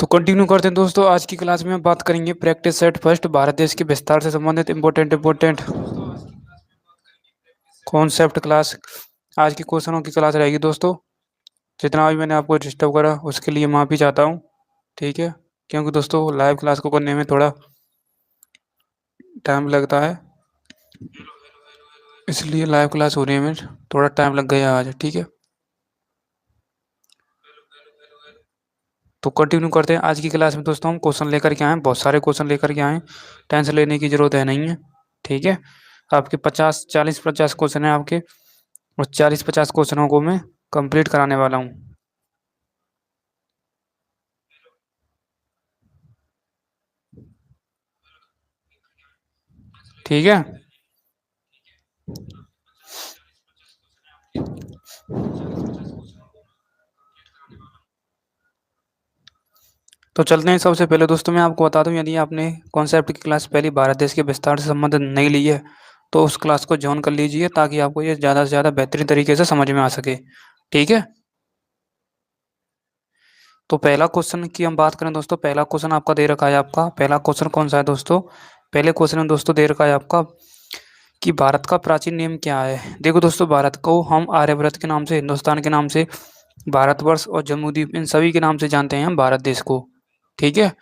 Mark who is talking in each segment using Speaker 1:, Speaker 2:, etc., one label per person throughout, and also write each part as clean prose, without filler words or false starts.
Speaker 1: तो कंटिन्यू करते हैं दोस्तों। आज की क्लास में हम बात करेंगे प्रैक्टिस सेट फर्स्ट भारत देश के विस्तार से संबंधित इम्पोर्टेंट कॉन्सेप्ट क्लास। आज की क्वेश्चनों की क्लास रहेगी दोस्तों। जितना भी मैंने आपको डिस्टर्ब करा उसके लिए माफ़ी चाहता हूँ। ठीक है, क्योंकि दोस्तों लाइव क्लास को करने में थोड़ा टाइम लगता है, इसलिए लाइव क्लास होने में थोड़ा टाइम लग गया आज। ठीक है, तो कंटिन्यू करते हैं। आज की क्लास में दोस्तों हम क्वेश्चन लेकर के आए, बहुत सारे क्वेश्चन लेकर के आए। टेंशन लेने की जरूरत है नहीं है। ठीक है, आपके 50 40 50 क्वेश्चन है आपके, और 40 50 क्वेश्चनों को मैं कंप्लीट कराने वाला हूँ। ठीक है, तो चलते हैं। सबसे पहले दोस्तों मैं आपको बता दूं, यदि आपने कॉन्सेप्ट की क्लास पहली भारत देश के विस्तार से संबंधित नहीं ली है तो उस क्लास को ज्वाइन कर लीजिए, ताकि आपको ये ज़्यादा से ज़्यादा बेहतरीन तरीके से समझ में आ सके। ठीक है, तो पहला क्वेश्चन की हम बात करें दोस्तों। पहला क्वेश्चन आपका दे रखा है। आपका पहला क्वेश्चन कौन सा है दोस्तों? पहले क्वेश्चन में दोस्तों दे रखा है आपका कि भारत का प्राचीन नाम क्या है। देखो दोस्तों, भारत को हम आर्यभट्ट के नाम से, हिंदुस्तान के नाम से, भारतवर्ष और जम्मूद्वीप, इन सभी के नाम से जानते हैं हम भारत देश को। ठीक है,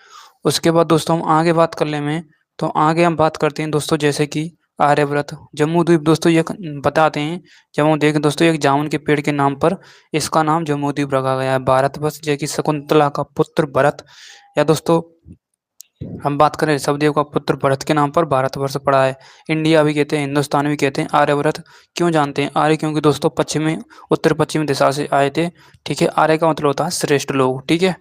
Speaker 1: उसके बाद दोस्तों हम आगे बात कर ले में, तो आगे हम बात करते हैं दोस्तों, जैसे कि आर्यव्रत, जम्मूद्वीप दोस्तों ये बताते हैं। जब हम देखें दोस्तों, एक जामुन के पेड़ के नाम पर इसका नाम जम्मूद्वीप रखा गया है। भारतवर्ष जय की शकुंतला का पुत्र भरत, या दोस्तों हम बात करें ऋषभदेव का पुत्र भरत के नाम पर भारतवर्ष पड़ा है। इंडिया भी कहते हैं, हिंदुस्तान भी कहते हैं। आर्यव्रत क्यों जानते हैं? आर्य क्योंकि दोस्तों पश्चिमी, उत्तर पश्चिमी दिशा से आए थे। ठीक है, आर्य का मतलब होता है श्रेष्ठ लोग। ठीक है,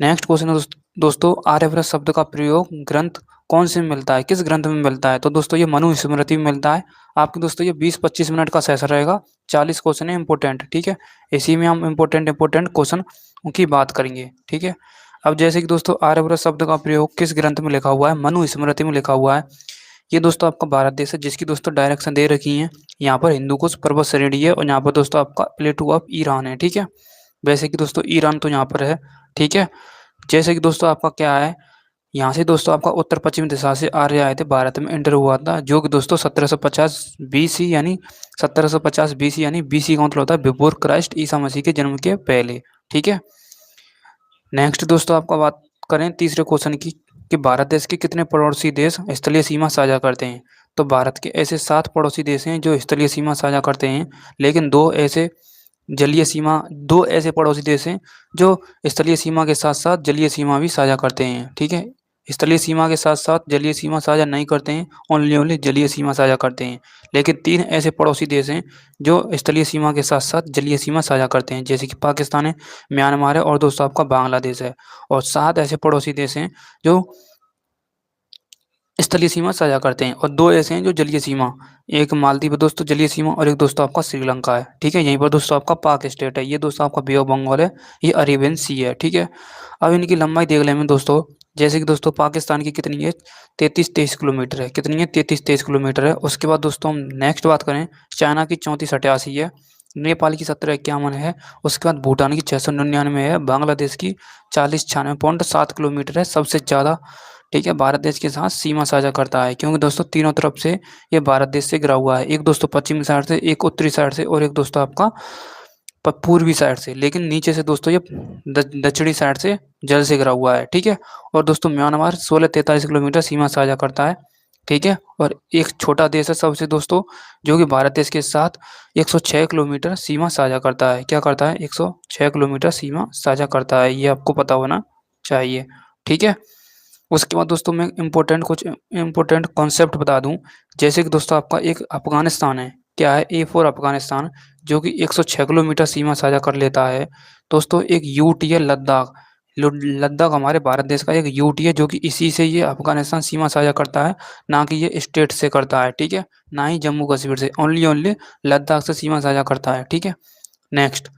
Speaker 1: नेक्स्ट क्वेश्चन है दोस्तों, आर्यव्रत शब्द का प्रयोग ग्रंथ कौन से में मिलता है, किस ग्रंथ में मिलता है? तो दोस्तों ये मनु स्मृति में मिलता है। आपके दोस्तों ये 20 25 मिनट का सेशन रहेगा। 40 क्वेश्चन है इंपॉर्टेंट। ठीक है, इसी में हम इंपॉर्टेंट क्वेश्चन की बात करेंगे। ठीक है, अब जैसे कि दोस्तों आर्यव्रत शब्द का प्रयोग किस ग्रंथ में लिखा हुआ है? मनु स्मृति में लिखा हुआ है। ये दोस्तों आपका भारत देश है, जिसकी दोस्तों डायरेक्शन दे रखी है। यहाँ पर हिंदू कुश पर्वत श्रेणी है, और यहाँ पर दोस्तों आपका प्लेटू ऑफ ईरान है। ठीक है, वैसे कि दोस्तों ईरान तो यहाँ पर है। ठीक है, जैसे कि दोस्तों आपका क्या है, यहाँ से दोस्तों आपका उत्तर पश्चिम दिशा से आर्य आए थे, भारत में एंटर हुआ था, जो कि दोस्तों 1750 बीसी यानी 1750 बीसी यानी बीसी का मतलब होता है बिफोर क्राइस्ट, ईसा मसीह के जन्म के पहले। ठीक है, नेक्स्ट दोस्तों आपका बात करें तीसरे क्वेश्चन की, कि भारत देश के कितने पड़ोसी देश स्थलीय सीमा साझा करते हैं? तो भारत के ऐसे 7 पड़ोसी देश हैं जो स्थलीय सीमा साझा करते हैं, लेकिन दो ऐसे पड़ोसी देश हैं जो स्थलीय सीमा के साथ साथ जलीय सीमा भी साझा करते हैं। ठीक है, स्थलीय सीमा के साथ साथ जलीय सीमा साझा नहीं करते हैं, ओनली जलीय सीमा साझा करते हैं। लेकिन 3 ऐसे पड़ोसी देश हैं जो स्थलीय सीमा के साथ साथ जलीय सीमा साझा करते हैं, जैसे कि पाकिस्तान है, म्यांमार है, और दोस्तों आपका बांग्लादेश है। और 7 ऐसे पड़ोसी देश हैं जो स्थलीय सीमा साझा करते हैं, और 2 ऐसे हैं जो जलीय सीमा, एक मालदीव दोस्तों जलीय सीमा, और एक दोस्तों आपका श्रीलंका है। ठीक है, यहीं पर दोस्तों आपका पाक स्टेट है, ये दोस्तों आपका बे ऑफ बंगाल है, ये अरेबियन सी है। ठीक है, अब इनकी लंबाई देख लें दोस्तों। जैसे कि दोस्तों पाकिस्तान की कितनी है, 33-23 किलोमीटर है। कितनी है? 33-23 किलोमीटर है। उसके बाद दोस्तों हम नेक्स्ट बात करें, चाइना की 34-88 है, नेपाल की 17-51 है, उसके बाद भूटान की 699 है, बांग्लादेश की 40-96.7 किलोमीटर है, सबसे ज़्यादा। ठीक है, भारत देश के साथ सीमा साझा करता है, क्योंकि दोस्तों तीनों तरफ से ये भारत देश से घिरा हुआ है। एक दोस्तों पश्चिमी साइड से, एक उत्तरी साइड से, और एक दोस्तों आपका पूर्वी साइड से, लेकिन नीचे से दोस्तों ये दक्षिणी साइड से जल से घिरा हुआ है। ठीक है, और दोस्तों म्यांमार 16-43 किलोमीटर सीमा साझा करता है। ठीक है, और एक छोटा देश है सबसे दोस्तों, जो कि भारत देश के साथ 106 किलोमीटर सीमा साझा करता है। क्या करता है? 106 किलोमीटर सीमा साझा करता है, ये आपको पता होना चाहिए। ठीक है, उसके बाद दोस्तों मैं कुछ इम्पोर्टेंट कॉन्सेप्ट बता दूं। जैसे कि दोस्तों आपका एक अफगानिस्तान है। क्या है? A4 अफगानिस्तान, जो कि 106 किलोमीटर सीमा साझा कर लेता है। दोस्तों एक यूटी है लद्दाख। लद्दाख हमारे भारत देश का एक यूटी है, जो कि इसी से ये अफगानिस्तान सीमा साझा करता है, ना कि ये स्टेट से करता है। ठीक है, ना ही जम्मू कश्मीर से, ओनली लद्दाख से सीमा साझा करता है। ठीक है, नेक्स्ट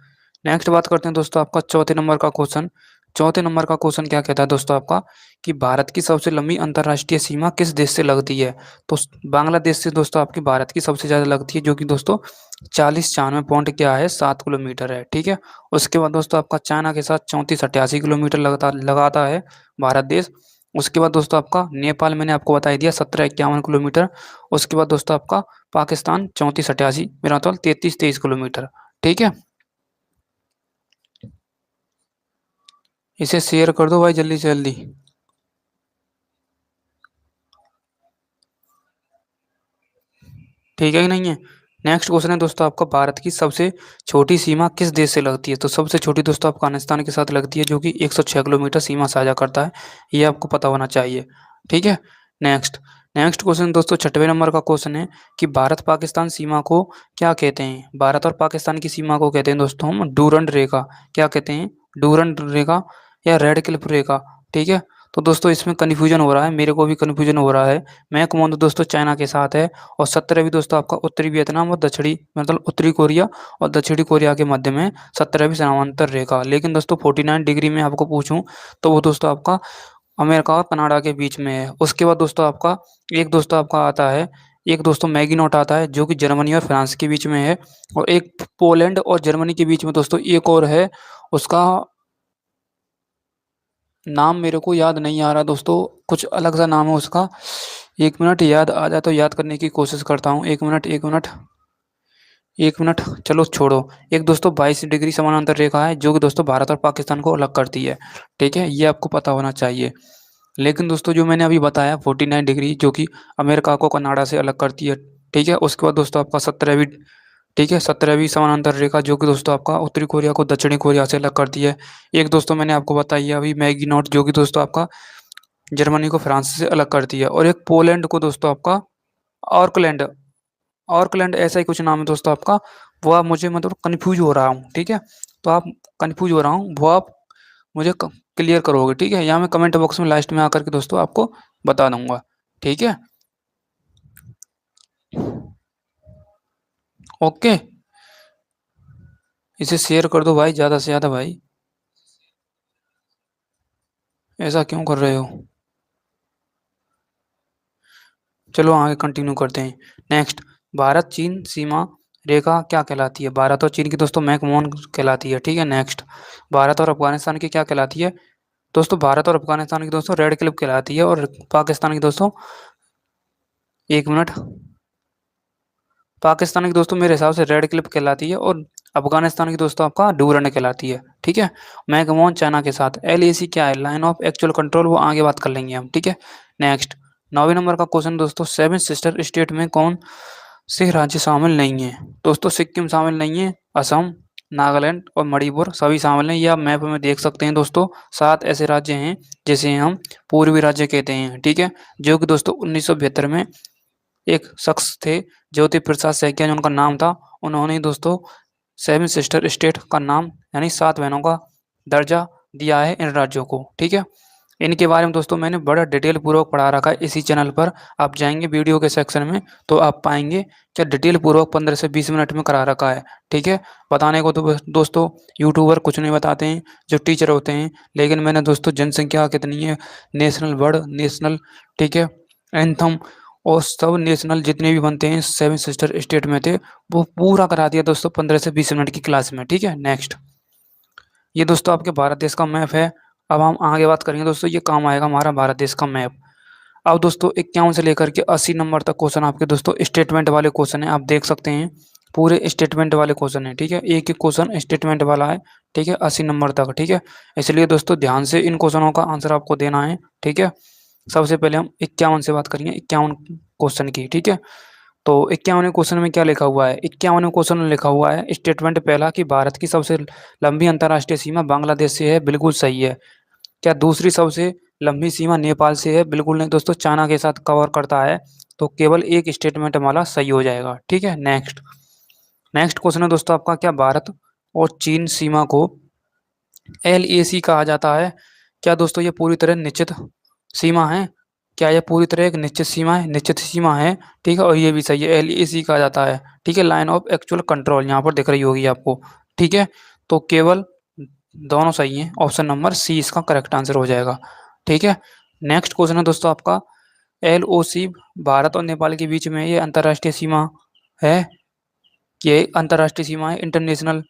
Speaker 1: नेक्स्ट बात करते हैं दोस्तों आपका चौथे नंबर का क्वेश्चन, चौथे नंबर का क्वेश्चन क्या कहता है दोस्तों आपका कि भारत की सबसे लंबी अंतर्राष्ट्रीय सीमा किस देश से लगती है? तो बांग्लादेश से दोस्तों आपकी भारत की सबसे ज्यादा लगती है, जो कि दोस्तों 40-96.7 किलोमीटर है। ठीक है। उसके बाद दोस्तों आपका चाइना के साथ 34-88 किलोमीटर लगाता है भारत देश। उसके बाद दोस्तों आपका नेपाल मैंने आपको बता ही दिया 17-51 किलोमीटर। उसके बाद दोस्तों आपका पाकिस्तान 34-88, मेरा मतलब 33-23 किलोमीटर। ठीक है। इसे शेयर कर दो भाई जल्दी से जल्दी। ठीक है कि नहीं है। नेक्स्ट क्वेश्चन है दोस्तों आपका भारत की सबसे छोटी सीमा किस देश से लगती है? तो सबसे छोटी दोस्तों अफगानिस्तान के साथ लगती है, जो कि 106 किलोमीटर सीमा साझा करता है। ये आपको पता होना चाहिए। ठीक है। नेक्स्ट नेक्स्ट क्वेश्चन दोस्तों 6वें नंबर का क्वेश्चन है कि भारत पाकिस्तान सीमा को क्या कहते हैं? भारत और पाकिस्तान की सीमा को कहते हैं दोस्तों हम डूरंड रेखा। क्या कहते हैं? डूरंड रेखा या रेड क्लिफ रेखा। ठीक है। तो दोस्तों इसमें कन्फ्यूजन हो रहा है, मेरे को भी कन्फ्यूजन हो रहा है। मैं कमांडो दोस्तों चाइना के साथ है, और 17वीं दोस्तों आपका उत्तरी वियतनाम और दक्षिणी मतलब उत्तरी कोरिया और दक्षिणी कोरिया के मध्य में 17वीं समांतर रेखा। लेकिन दोस्तों 49 डिग्री में आपको पूछूं तो वो दोस्तों आपका अमेरिका और कनाडा के बीच में है। उसके बाद दोस्तों आपका एक दोस्तों आपका आता है, एक दोस्तों मैगिनॉट आता है, जो कि जर्मनी और फ्रांस के बीच में है। और एक पोलैंड और जर्मनी के बीच में दोस्तों एक और है, उसका नाम मेरे को याद नहीं आ रहा दोस्तों, कुछ अलग सा नाम है उसका। एक मिनट, याद आ जाए तो याद करने की कोशिश करता हूँ। एक मिनट एक मिनट एक मिनट, चलो छोड़ो। एक दोस्तों 22 डिग्री समानांतर रेखा है, जो कि दोस्तों भारत और पाकिस्तान को अलग करती है। ठीक है, ये आपको पता होना चाहिए। लेकिन दोस्तों जो मैंने अभी बताया 49 डिग्री, जो कि अमेरिका को कनाडा से अलग करती है। ठीक है। उसके बाद दोस्तों आपका 17वीं, ठीक है, 17वीं समानांतर रेखा, जो कि दोस्तों आपका उत्तरी कोरिया को दक्षिणी कोरिया से अलग करती है। एक दोस्तों मैंने आपको बताई है अभी मैगी नॉट, जो कि दोस्तों आपका जर्मनी को फ्रांस से अलग करती है। और एक पोलैंड को दोस्तों आपका ऑर्कलैंड, ऑर्कलैंड ऐसा ही कुछ नाम है दोस्तों आपका। वो आप मुझे मतलब कंफ्यूज हो रहा हूँ। ठीक है। तो आप कंफ्यूज हो रहा हूँ, वो आप मुझे क्लियर करोगे। ठीक है, या मैं कमेंट बॉक्स में लास्ट में आकर के दोस्तों आपको बता दूंगा। ठीक है। ओके। इसे शेयर कर दो भाई ज़्यादा से ज़्यादा भाई। ऐसा क्यों कर रहे हो? चलो आगे कंटिन्यू करते हैं। नेक्स्ट, भारत चीन सीमा रेखा क्या कहलाती है? भारत और चीन की दोस्तों मैकमोहन कहलाती है। ठीक है। नेक्स्ट, भारत और अफगानिस्तान की क्या कहलाती है? दोस्तों भारत और अफगानिस्तान की दोस्तों रेड क्लिफ कहलाती है। और पाकिस्तान की दोस्तों, एक मिनट, पाकिस्तान की दोस्तों मेरे हिसाब से रेड क्लिफ कहलाती है, और अफगानिस्तान की दोस्तों आपका डूरंड कहलाती है। ठीक है। मैकमोहन चाइना के साथ। LAC क्या है? लाइन ऑफ एक्चुअल कंट्रोल, वो आगे बात कर लेंगे हम। ठीक है। नेक्स्ट, 9वें नंबर का क्वेश्चन दोस्तों, सेवन सिस्टर स्टेट में कौन से राज्य शामिल नहीं है? दोस्तों सिक्किम शामिल नहीं है, असम, नागालैंड और मणिपुर सभी शामिल हैं। ये आप मैप में देख सकते हैं दोस्तों। 7 ऐसे राज्य हैं जिसे हम पूर्वी राज्य कहते हैं। ठीक है। जो कि दोस्तों 1972 में एक शख्स थे, ज्योति प्रसाद सैकिया, जो उनका नाम था, उन्होंने ही दोस्तों सेवन सिस्टर स्टेट का नाम यानी 7 बहनों का दर्जा दिया है इन राज्यों को। ठीक है। इनके बारे में दोस्तों मैंने बड़ा डिटेल पूर्वक पढ़ा रखा है इसी चैनल पर। आप जाएंगे वीडियो के सेक्शन में तो आप पाएंगे क्या डिटेल पूर्वक 15 से 20 मिनट में करा रखा है। ठीक है। बताने को तो दोस्तों यूट्यूबर कुछ नहीं बताते हैं, जो टीचर होते हैं। लेकिन मैंने दोस्तों जनसंख्या कितनी है, नेशनल वर्ड, नेशनल, ठीक है, एंथम, और सब नेशनल जितने भी बनते हैं सेवन सिस्टर स्टेट में थे, वो पूरा करा दिया दोस्तों 15 से 20 मिनट की क्लास में। ठीक है। नेक्स्ट, ये दोस्तों आपके भारत देश का मैप है। अब हम आगे बात करेंगे दोस्तों, ये काम आएगा हमारा भारत देश का मैप। अब दोस्तों 51 से लेकर के 80 नंबर तक क्वेश्चन आपके दोस्तों स्टेटमेंट वाले क्वेश्चन है। आप देख सकते हैं पूरे स्टेटमेंट वाले क्वेश्चन है। ठीक है। एक एक क्वेश्चन स्टेटमेंट वाला है। ठीक है, 80 नंबर तक। ठीक है। इसलिए दोस्तों ध्यान से इन क्वेश्चनों का आंसर आपको देना है। ठीक है। सबसे पहले हम 51 से बात करेंगे, 51 क्वेश्चन की। ठीक है। तो 51वें क्वेश्चन में क्या लिखा हुआ है? 51वें क्वेश्चन में लिखा हुआ है स्टेटमेंट पहला कि भारत की सबसे लंबी अंतर्राष्ट्रीय सीमा बांग्लादेश से है। बिल्कुल सही है। क्या दूसरी सबसे लंबी सीमा नेपाल से है? बिल्कुल नहीं दोस्तों, चाइना के साथ कवर करता है। तो केवल एक स्टेटमेंट वाला सही हो जाएगा। ठीक है। नेक्स्ट, नेक्स्ट क्वेश्चन है दोस्तों आपका, क्या भारत और चीन सीमा को LAC कहा जाता है? क्या दोस्तों ये पूरी तरह निश्चित सीमा है? क्या यह पूरी तरह एक निश्चित सीमा है? निश्चित सीमा है। ठीक है। और ये भी सही है, LAC कहा जाता है। ठीक है। लाइन ऑफ एक्चुअल कंट्रोल यहाँ पर दिख रही होगी आपको। ठीक है। तो केवल दोनों सही हैं, ऑप्शन नंबर सी इसका करेक्ट आंसर हो जाएगा। ठीक है। नेक्स्ट क्वेश्चन है दोस्तों आपका, LOC भारत और नेपाल के बीच में ये अंतर्राष्ट्रीय सीमा है, ये अंतर्राष्ट्रीय सीमा है, इंटरनेशनल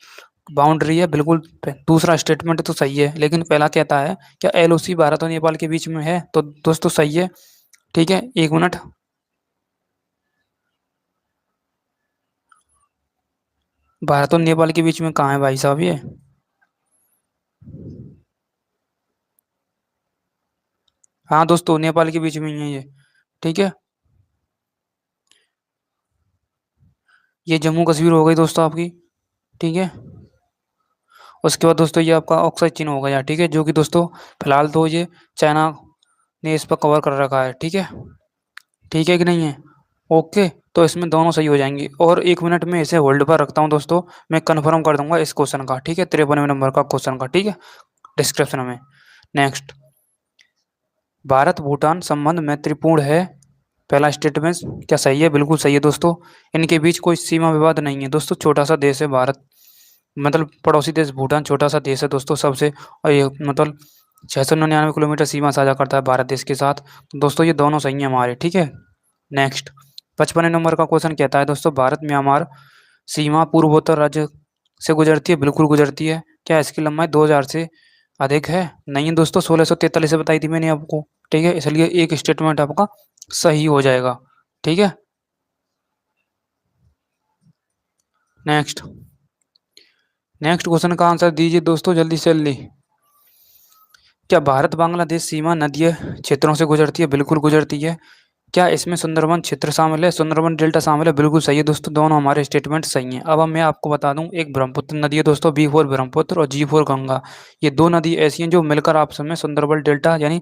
Speaker 1: बाउंड्री है, बिल्कुल। दूसरा स्टेटमेंट तो सही है, लेकिन पहला कहता है क्या LOC भारत और नेपाल के बीच में है, तो दोस्तों सही है। ठीक है, एक मिनट। भारत और नेपाल के बीच में कहाँ है भाई साहब ये? हाँ दोस्तों, नेपाल के बीच में ही है ये। ठीक है, ये जम्मू कश्मीर हो गई दोस्तों आपकी। ठीक है, उसके बाद दोस्तों ये आपका ऑक्साइड चिन्ह हो गया। ठीक है, जो कि दोस्तों फिलहाल तो ये चाइना ने इस पर कवर कर रखा है। ठीक है, ठीक है कि नहीं है? ओके, तो इसमें दोनों सही हो जाएंगे, और 1 मिनट में इसे होल्ड पर रखता हूँ दोस्तों। मैं कंफर्म कर दूंगा इस क्वेश्चन का। ठीक है, 53वें नंबर का क्वेश्चन का। ठीक है, डिस्क्रिप्शन में। नेक्स्ट, भारत भूटान संबंध मैत्रीपूर्ण है, पहला स्टेटमेंट क्या सही है? बिल्कुल सही है दोस्तों। इनके बीच कोई सीमा विवाद नहीं है दोस्तों, छोटा सा देश है भारत, मतलब पड़ोसी देश भूटान छोटा सा देश है दोस्तों सबसे, और ये मतलब 699 किलोमीटर सीमा साझा करता है भारत देश के साथ। तो दोस्तों ये दोनों सही है हमारे। ठीक है। नेक्स्ट, 55 नंबर का क्वेश्चन कहता है दोस्तों, भारत म्यांमार सीमा पूर्वोत्तर राज्य से गुजरती है, बिल्कुल गुजरती है। क्या इसकी लंबाई 2000 से अधिक है? नहीं है दोस्तों, 1643 से बताई थी मैंने आपको। ठीक है, इसलिए एक स्टेटमेंट आपका सही हो जाएगा। ठीक है। नेक्स्ट, नेक्स्ट क्वेश्चन का आंसर दीजिए दोस्तों, जल्दी से जल्दी। क्या भारत बांग्लादेश सीमा नदीय क्षेत्रों से गुजरती है? बिल्कुल गुजरती है। क्या इसमें सुंदरबन क्षेत्र शामिल है, सुंदरबन डेल्टा शामिल है? बिल्कुल सही है दोस्तों, दोनों हमारे स्टेटमेंट सही हैं। अब मैं आपको बता दूं, एक ब्रह्मपुत्र नदी है दोस्तों, B4 ब्रह्मपुत्र और G4 गंगा। ये दो नदी ऐसी हैं जो मिलकर आपस में सुंदरबन डेल्टा, यानी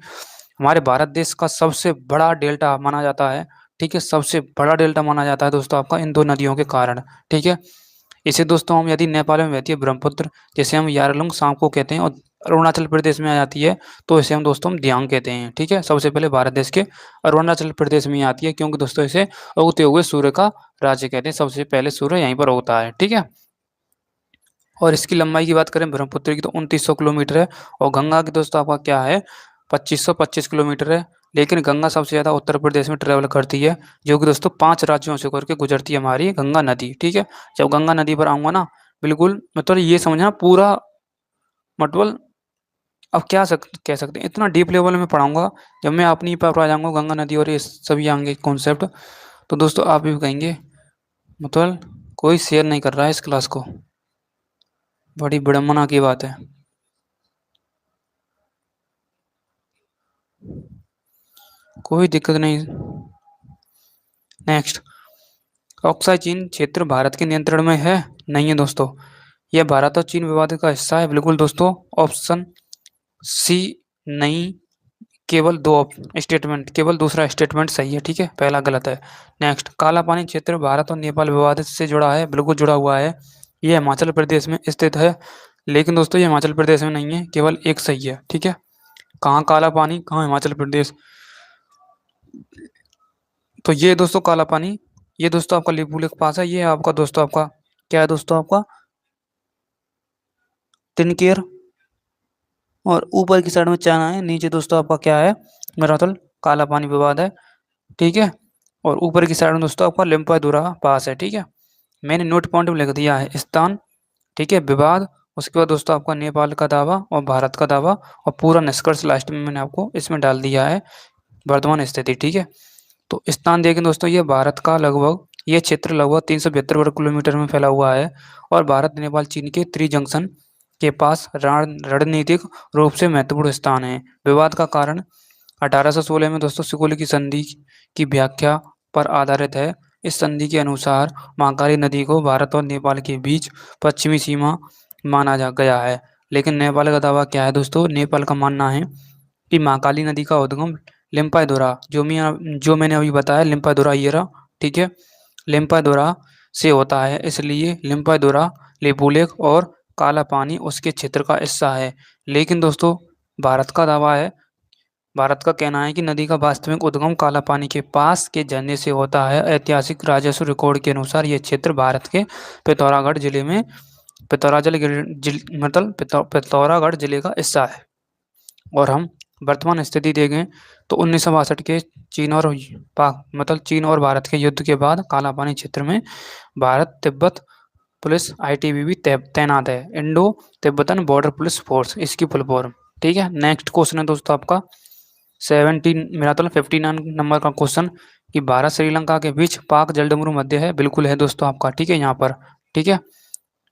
Speaker 1: हमारे भारत देश का सबसे बड़ा डेल्टा माना जाता है। ठीक है, सबसे बड़ा डेल्टा माना जाता है दोस्तों आपका इन दो नदियों के कारण। ठीक है, इसे दोस्तों हम, यदि नेपाल में बहती है ब्रह्मपुत्र, जैसे हम यारलुंग सांग को कहते हैं, और अरुणाचल प्रदेश में आ जाती है तो इसे हम दोस्तों हम दियांग कहते हैं। ठीक है, सबसे पहले भारत देश के अरुणाचल प्रदेश में ही आती है, क्योंकि दोस्तों इसे उगते हुए सूर्य का राज्य कहते हैं, सबसे पहले सूर्य यहीं पर उगता है। ठीक है, और इसकी लंबाई की बात करें ब्रह्मपुत्र की तो 2900 किलोमीटर है, और गंगा की दोस्तों आपका क्या है, 2525 किलोमीटर है। लेकिन गंगा सबसे ज़्यादा उत्तर प्रदेश में ट्रेवल करती है, जो कि दोस्तों 5 राज्यों से होकर के गुजरती है हमारी गंगा नदी। ठीक है, जब गंगा नदी पर आऊँगा ना, बिल्कुल मतलब ये समझना पूरा, मतलब अब क्या कह सकते हैं, इतना डीप लेवल में पढ़ाऊंगा। जब मैं अपनी पर आ जाऊंगा गंगा नदी और ये सभी आएंगे कॉन्सेप्ट, तो दोस्तों आप भी कहेंगे मतलब कोई शेयर नहीं कर रहा है इस क्लास को, बड़ी विडम्बना की बात है। कोई दिक्कत नहीं। नेक्स्ट, ऑक्साई चीन क्षेत्र भारत के नियंत्रण में है? नहीं है दोस्तों, यह भारत और चीन विवाद का हिस्सा है। बिल्कुल दोस्तों, ऑप्शन सी नहीं, केवल दो स्टेटमेंट, केवल दूसरा स्टेटमेंट सही है। ठीक है, पहला गलत है। नेक्स्ट, काला पानी क्षेत्र भारत और नेपाल विवाद से जुड़ा है? बिल्कुल जुड़ा हुआ है, यह हिमाचल प्रदेश में स्थित है। लेकिन दोस्तों ये हिमाचल प्रदेश में नहीं है, केवल एक सही है। ठीक है, कहाँ काला पानी, कहाँ हिमाचल प्रदेश? तो ये दोस्तों काला पानी, ये दोस्तों आपका लिपुलेख के पास है, ये आपका दोस्तों आपका क्या है दोस्तों, आपका तिनकेर, और ऊपर की साइड में चाइना है, नीचे दोस्तों आपका क्या है, मेराथल, काला पानी विवाद है। ठीक है, और ऊपर की साइड में दोस्तों आपका लिम्पादुरा पास है। ठीक है, मैंने नोट पॉइंट में लिख दिया है स्थान। ठीक है, विवाद, उसके बाद दोस्तों आपका नेपाल का दावा और भारत का दावा, और पूरा निष्कर्ष लास्ट में मैंने आपको इसमें डाल दिया है, वर्तमान स्थिति। ठीक है, तो स्थान देखें दोस्तों, ये भारत का लगभग, ये क्षेत्र लगभग 372 वर्ग किलोमीटर में फैला हुआ है, और भारत नेपाल चीन के त्रिजंक्शन के पास रणनीतिक रूप से महत्वपूर्ण स्थान है। विवाद का कारण 1816 में दोस्तों सिकुल की संधि की व्याख्या पर आधारित है। इस संधि के अनुसार महाकाली नदी को भारत और नेपाल के बीच पश्चिमी सीमा माना जा गया है। लेकिन नेपाल का दावा क्या है दोस्तों, नेपाल का मानना है कि महाकाली नदी का उद्गम लिम्पादोरा, जो मैंने अभी बताया, लिम्पादोरा ये रहा। ठीक है, लिम्पादोरा से होता है, इसलिए लिम्पादोरा, लिपुलेख और काला पानी उसके क्षेत्र का हिस्सा है। लेकिन दोस्तों भारत का दावा है, भारत का कहना है कि नदी का वास्तविक उद्गम काला पानी के पास के झरने से होता है। ऐतिहासिक राजस्व रिकॉर्ड के अनुसार यह क्षेत्र भारत के पिथौरागढ़ जिले में पिथौरागढ़ जिले का हिस्सा है। और हम वर्तमान स्थिति देखें तो 1962 के चीन और भारत के युद्ध के बाद कालापानी क्षेत्र में भारत तिब्बत पुलिस आईटीबीपी तैनात है, Indo Tibetan border police force, इसकी फुल फॉर्म। ठीक है, नेक्स्ट क्वेश्चन है दोस्तों आपका 59 नंबर का क्वेश्चन कि भारत श्रीलंका के बीच पाक जलडमरू मध्य है, बिल्कुल है दोस्तों आपका। ठीक है, यहाँ पर, ठीक है,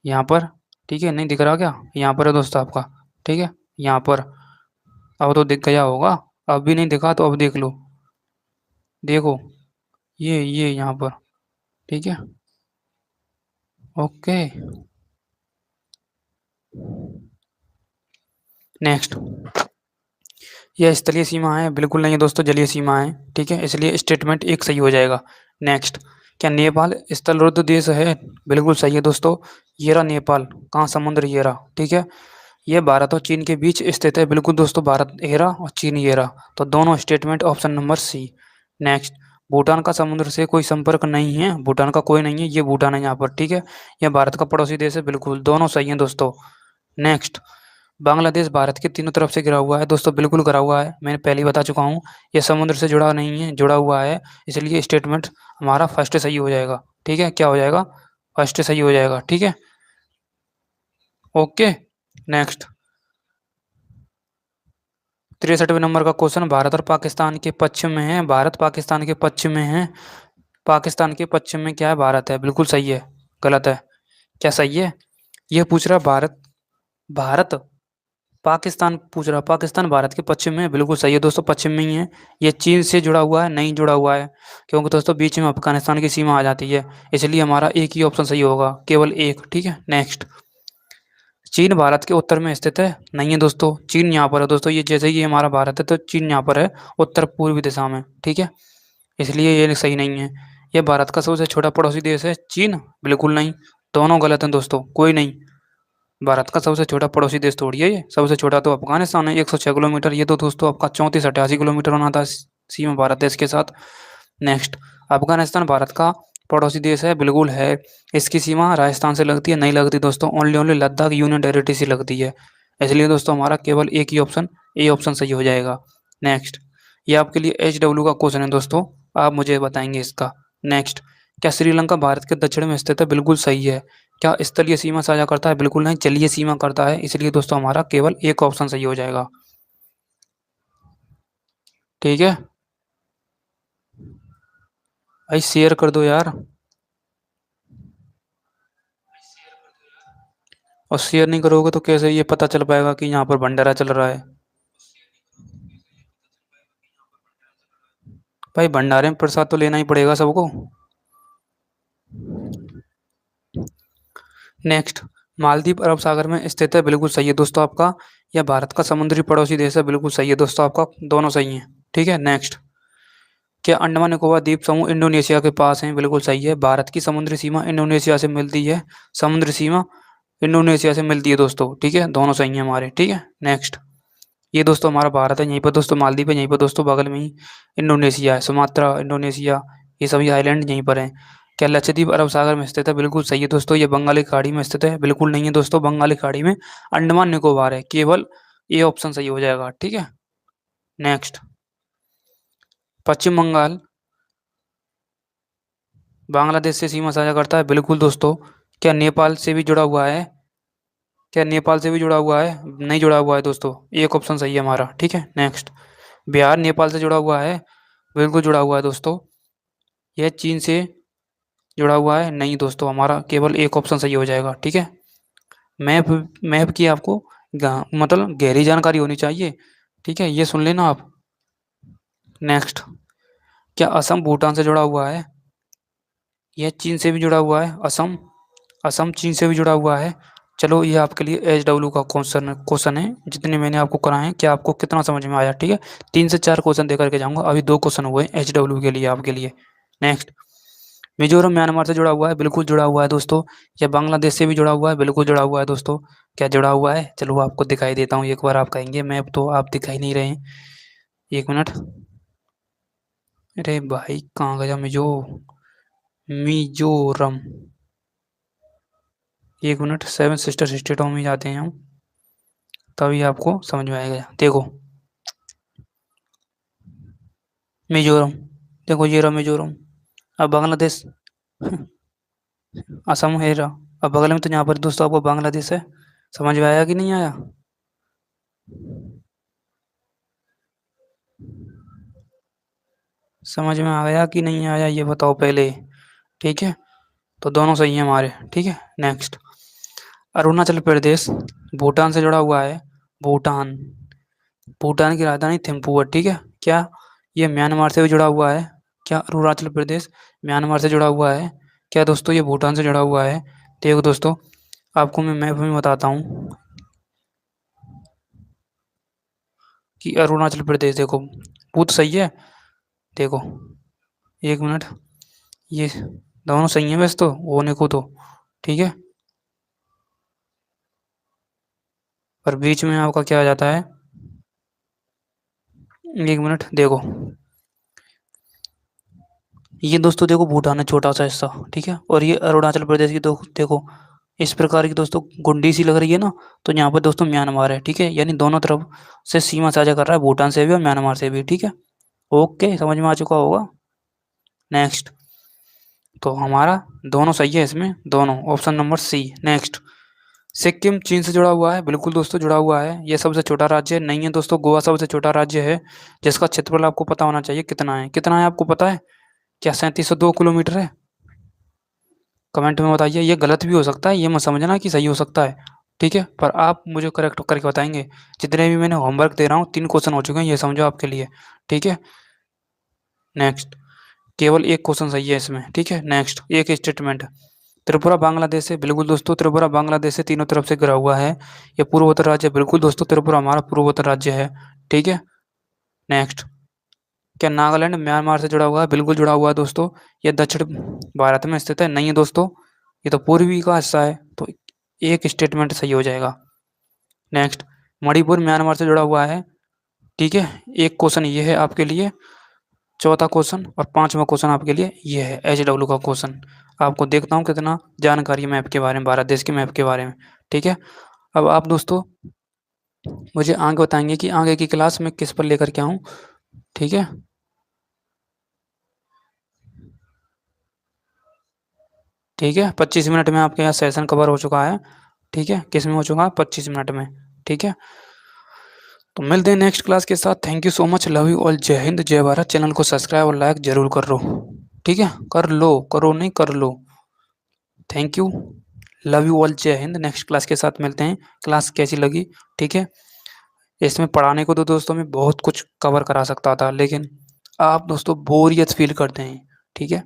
Speaker 1: यहाँ पर, ठीक है, नहीं दिख रहा क्या? यहाँ पर है दोस्तों आपका। ठीक है, यहाँ पर, अब तो दिख गया होगा। अब भी नहीं दिखा तो अब देख लो, देखो, ये यहाँ पर। ठीक है, ओके, नेक्स्ट, यह स्थलीय सीमा है, बिल्कुल नहीं है दोस्तों, जलीय सीमा है। ठीक है, इसलिए स्टेटमेंट एक सही हो जाएगा। नेक्स्ट, क्या नेपाल स्थलरुद्ध देश है? बिल्कुल सही है दोस्तों, ये रहा नेपाल, कहाँ समुद्र, ये रहा। ठीक है, ये भारत और चीन के बीच स्थित है, बिल्कुल दोस्तों, भारत ये रहा और चीन ये रहा, तो दोनों statement option number C. Next, Bhutan का समुद्र से कोई संपर्क नहीं है, भूटान का कोई नहीं है, ये भूटान है यहाँ पर। ठीक है, यह भारत का पड़ोसी देश है, बिल्कुल दोनों सही हैं दोस्तों। नेक्स्ट, बांग्लादेश भारत के तीनों तरफ से घिरा हुआ है दोस्तों, बिल्कुल घिरा हुआ है, मैंने पहले ही बता चुका हूँ। यह समुद्र से जुड़ा नहीं है, जुड़ा हुआ है, इसलिए स्टेटमेंट हमारा फर्स्ट सही हो जाएगा। ठीक है, क्या हो जाएगा? फर्स्ट सही हो जाएगा। ठीक है, ओके, नेक्स्ट, 63वें नंबर का क्वेश्चन, भारत और पाकिस्तान के पश्चिम में है, भारत पाकिस्तान के पश्चिम में है, पाकिस्तान के पश्चिम में क्या है? भारत है, बिल्कुल सही है, गलत है, क्या सही है? यह पूछ रहा भारत, भारत पाकिस्तान पूछ रहा, पाकिस्तान भारत के पश्चिम में है, बिल्कुल सही है दोस्तों, पश्चिम में ही है। ये चीन से जुड़ा हुआ है, नहीं जुड़ा हुआ है, क्योंकि दोस्तों बीच में अफगानिस्तान की सीमा आ जाती है, इसलिए हमारा एक ही ऑप्शन सही होगा, केवल एक। ठीक है, नेक्स्ट, चीन भारत के उत्तर में स्थित है, नहीं है दोस्तों, चीन यहाँ पर है दोस्तों, ये जैसे कि हमारा भारत है तो चीन यहाँ पर है, उत्तर पूर्वी दिशा में। ठीक है, इसलिए ये सही नहीं है। ये भारत का सबसे छोटा पड़ोसी देश है चीन, बिल्कुल नहीं, दोनों गलत हैं दोस्तों, कोई नहीं, भारत का सबसे छोटा पड़ोसी देश थोड़ी है ये, सबसे छोटा तो अफगानिस्तान है, 106 किलोमीटर, ये तो दोस्तों आपका 34-88 किलोमीटर बना था सीमा भारत देश के साथ। नेक्स्ट, अफगानिस्तान भारत का पड़ोसी देश है, बिल्कुल है, इसकी सीमा राजस्थान से लगती है, नहीं लगती दोस्तों, only only Ladakh union territory से लगती है, इसलिए दोस्तों हमारा केवल एक ही ऑप्शन, ए ऑप्शन सही हो जाएगा। नेक्स्ट, ये आपके लिए HW का क्वेश्चन है दोस्तों, आप मुझे बताएंगे इसका। नेक्स्ट, क्या श्रीलंका भारत के दक्षिण में स्थित है? बिल्कुल सही है। क्या स्थलीय सीमा साझा करता है? बिल्कुल नहीं, जलीय सीमा करता है, इसलिए दोस्तों हमारा केवल एक ऑप्शन सही हो जाएगा। ठीक है, भाई शेयर कर दो यार, और शेयर नहीं करोगे तो कैसे ये पता चल पाएगा कि यहाँ पर भंडारा चल रहा है? भाई भंडारे में प्रसाद तो लेना ही पड़ेगा सबको। नेक्स्ट, मालदीव अरब सागर में स्थित है, बिल्कुल सही है दोस्तों आपका, यह भारत का समुद्री पड़ोसी देश है, बिल्कुल सही है दोस्तों आपका, दोनों सही हैं। ठीक है, नेक्स्ट, क्या अंडमान निकोबार द्वीप समूह इंडोनेशिया के पास है? बिल्कुल सही है, भारत की समुद्री सीमा इंडोनेशिया से मिलती है, समुद्री सीमा इंडोनेशिया से मिलती है दोस्तों। ठीक है, दोनों सही हैं हमारे। ठीक है, नेक्स्ट, ये दोस्तों हमारा भारत है, यहीं पर दोस्तों मालदीव है, यहीं पर दोस्तों बगल में ही इंडोनेशिया है, सुमात्रा इंडोनेशिया, ये सभी आइलैंड यहीं पर हैं। क्या लक्षद्वीप अरब सागर में स्थित है? बिल्कुल सही है दोस्तों, ये बंगाली खाड़ी में स्थित है, बिल्कुल नहीं है दोस्तों, बंगाली खाड़ी में अंडमान निकोबार है, केवल ये ऑप्शन सही हो जाएगा। ठीक है, नेक्स्ट, पश्चिम बंगाल बांग्लादेश से सीमा साझा करता है, बिल्कुल दोस्तों। क्या नेपाल से भी जुड़ा हुआ है? क्या नेपाल से भी जुड़ा हुआ है? नहीं जुड़ा हुआ है दोस्तों, एक ऑप्शन सही है हमारा। ठीक है, नेक्स्ट, बिहार नेपाल से जुड़ा हुआ है? बिल्कुल जुड़ा हुआ है दोस्तों। यह चीन से जुड़ा हुआ है? नहीं दोस्तों, हमारा केवल एक ऑप्शन सही हो जाएगा। ठीक है, मैप मैप की आपको मतलब गहरी जानकारी होनी चाहिए। ठीक है, ये सुन लेना आप। नेक्स्ट, क्या असम भूटान से जुड़ा हुआ है? यह चीन से भी जुड़ा हुआ है, असम, असम चीन से भी जुड़ा हुआ है। चलो, ये आपके लिए HW का क्वेश्चन क्वेश्चन है, जितने मैंने आपको कराए हैं, क्या आपको कितना समझ में आया? ठीक है, 3 से 4 क्वेश्चन दे करके जाऊंगा, अभी 2 क्वेश्चन हुए HW के लिए आपके लिए। नेक्स्ट, मिजोरम म्यांमार से जुड़ा हुआ है? बिल्कुल जुड़ा हुआ है दोस्तों। या बांग्लादेश से भी जुड़ा हुआ है? बिल्कुल जुड़ा हुआ है दोस्तों। क्या जुड़ा हुआ है? चलो आपको दिखाई देता हूँ एक बार, आप कहेंगे मैप तो आप दिखाई नहीं रहे हैं। 1 मिनट, अरे भाई कहाँ गया मिजोरम? 1 मिनट, 7 सिस्टर स्टेटों में जाते हैं हम, तभी आपको समझ में आएगा। देखो, मिजोरम, देखो ये रहा मिजोरम। अब बांग्लादेश, असम है रहा। अब बगल में तो यहाँ पर दोस्तों आपको बांग्लादेश है। समझ में आया कि नहीं आया? समझ में आ गया कि नहीं आया, ये बताओ पहले। ठीक है, तो दोनों सही है हमारे। ठीक है, नेक्स्ट। अरुणाचल प्रदेश भूटान से जुड़ा हुआ है। भूटान, भूटान की राजधानी थिम्पू है। ठीक है, क्या ये म्यांमार से भी जुड़ा हुआ है? क्या अरुणाचल प्रदेश म्यांमार से जुड़ा हुआ है? क्या दोस्तों ये भूटान से जुड़ा हुआ है? देखो दोस्तों, आपको मैं मैप में बताता हूँ कि अरुणाचल प्रदेश, देखो बहुत सही है। देखो, 1 मिनट, ये दोनों सही है वैसे तो होने को तो। ठीक है, पर बीच में आपका क्या आ जाता है? 1 मिनट, देखो ये दोस्तों, देखो भूटान है छोटा सा हिस्सा। ठीक है, और ये अरुणाचल प्रदेश की, दो देखो इस प्रकार की दोस्तों गुंडी सी लग रही है ना, तो यहाँ पर दोस्तों म्यांमार है। ठीक है, यानी दोनों तरफ से सीमा साझा कर रहा है, भूटान से भी और म्यांमार से भी। ठीक है, ओके, समझ में आ चुका होगा। नेक्स्ट, तो हमारा दोनों सही है इसमें, दोनों, option number C. Next, Sikkim चीन से जुड़ा हुआ है, बिल्कुल दोस्तों जुड़ा हुआ है। ये सबसे छोटा राज्य नहीं है दोस्तों, गोवा सबसे छोटा राज्य है, जिसका क्षेत्रफल आपको पता होना चाहिए कितना है। कितना है आपको पता है? क्या 3702 किलोमीटर है? कमेंट में बताइए। ये गलत भी हो सकता है, ये मत समझना कि सही हो सकता है। ठीक है, पर आप मुझे करेक्ट करके बताएंगे। जितने भी मैंने होमवर्क दे रहा हूँ, 3 क्वेश्चन हो चुके हैं, ये समझो आपके लिए। ठीक है, नेक्स्ट, केवल एक क्वेश्चन सही है इसमें। ठीक है, नेक्स्ट, एक स्टेटमेंट। त्रिपुरा बांग्लादेश से, बिल्कुल दोस्तों त्रिपुरा बांग्लादेश से तीनों तरफ से घिरा हुआ है। ये पूर्वोत्तर राज्य है, बिल्कुल दोस्तों त्रिपुरा हमारा पूर्वोत्तर राज्य है। ठीक है, नेक्स्ट, क्या नागालैंड म्यांमार से जुड़ा हुआ है? बिल्कुल जुड़ा हुआ है दोस्तों। ये दक्षिण भारत में स्थित है, नहीं है दोस्तों, ये तो पूर्वी का हिस्सा है। तो एक स्टेटमेंट सही हो जाएगा। नेक्स्ट, मणिपुर म्यांमार से जुड़ा हुआ है। ठीक है, एक क्वेश्चन ये है आपके लिए, चौथा क्वेश्चन और पांचवा क्वेश्चन आपके लिए ये है HW का क्वेश्चन। आपको देखता हूँ कितना जानकारी है मैप के बारे में, भारत देश के मैप के बारे में। ठीक है, अब आप दोस्तों मुझे आगे बताएंगे कि आगे की क्लास में किस पर लेकर के आऊँ। ठीक है, ठीक है, 25 मिनट में आपके यहाँ सेशन कवर हो चुका है। ठीक है, किस में हो चुका है? 25 मिनट में। ठीक है, तो मिलते हैं नेक्स्ट क्लास के साथ। Thank you so much, love you all, जय हिंद जय भारत। चैनल को सब्सक्राइब और लाइक जरूर कर लो। ठीक है, कर लो, करो नहीं, कर लो। Thank you, love you all, जय हिंद। नेक्स्ट क्लास के साथ मिलते हैं। क्लास कैसी लगी? ठीक है, इसमें पढ़ाने को तो दोस्तों मैं बहुत कुछ कवर करा सकता था, लेकिन आप दोस्तों बोरियत फील करते हैं। ठीक है,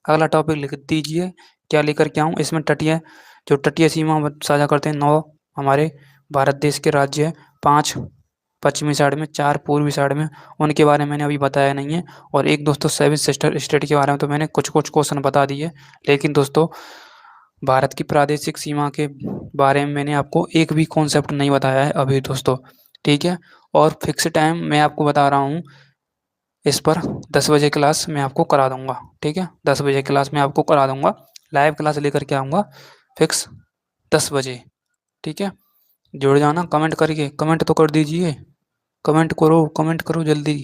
Speaker 1: अगला टॉपिक लिख दीजिए, क्या लेकर के आऊँ इसमें? तटीय, जो तटीय सीमा साझा करते हैं, 9 हमारे भारत देश के राज्य है, 5 पश्चिमी साइड में, 4 पूर्वी साइड में, उनके बारे में मैंने अभी बताया नहीं है। और एक दोस्तों 7 सिस्टर स्टेट के बारे में तो मैंने कुछ कुछ क्वेश्चन बता दिए, लेकिन दोस्तों भारत की प्रादेशिक सीमा के बारे में मैंने आपको एक भी कॉन्सेप्ट नहीं बताया है अभी दोस्तों। ठीक है, और फिक्स टाइम मैं आपको बता रहा हूँ इस पर, 10 बजे क्लास मैं आपको करा दूंगा। ठीक है, 10 बजे क्लास मैं आपको करा दूंगा, लाइव क्लास लेकर के आऊँगा फिक्स 10 बजे। ठीक है, जुड़ जाना, कमेंट करके, कमेंट तो कर दीजिए, कमेंट करो, कमेंट करो जल्दी,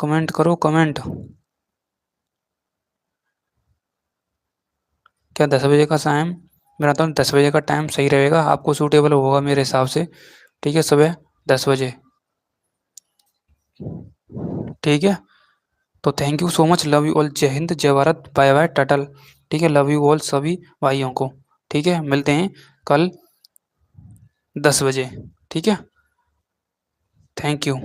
Speaker 1: कमेंट करो, कमेंट। क्या 10 बजे का टाइम, मेरा तो 10 बजे का टाइम सही रहेगा, आपको सूटेबल होगा मेरे हिसाब से। ठीक है, सुबह 10 बजे। ठीक है, तो thank you so much, love you all, जय हिंद जय भारत, बाय बाय, टाटा। ठीक है, लव यू ऑल सभी भाइयों को। ठीक है, मिलते हैं कल 10 बजे। ठीक है, थैंक यू।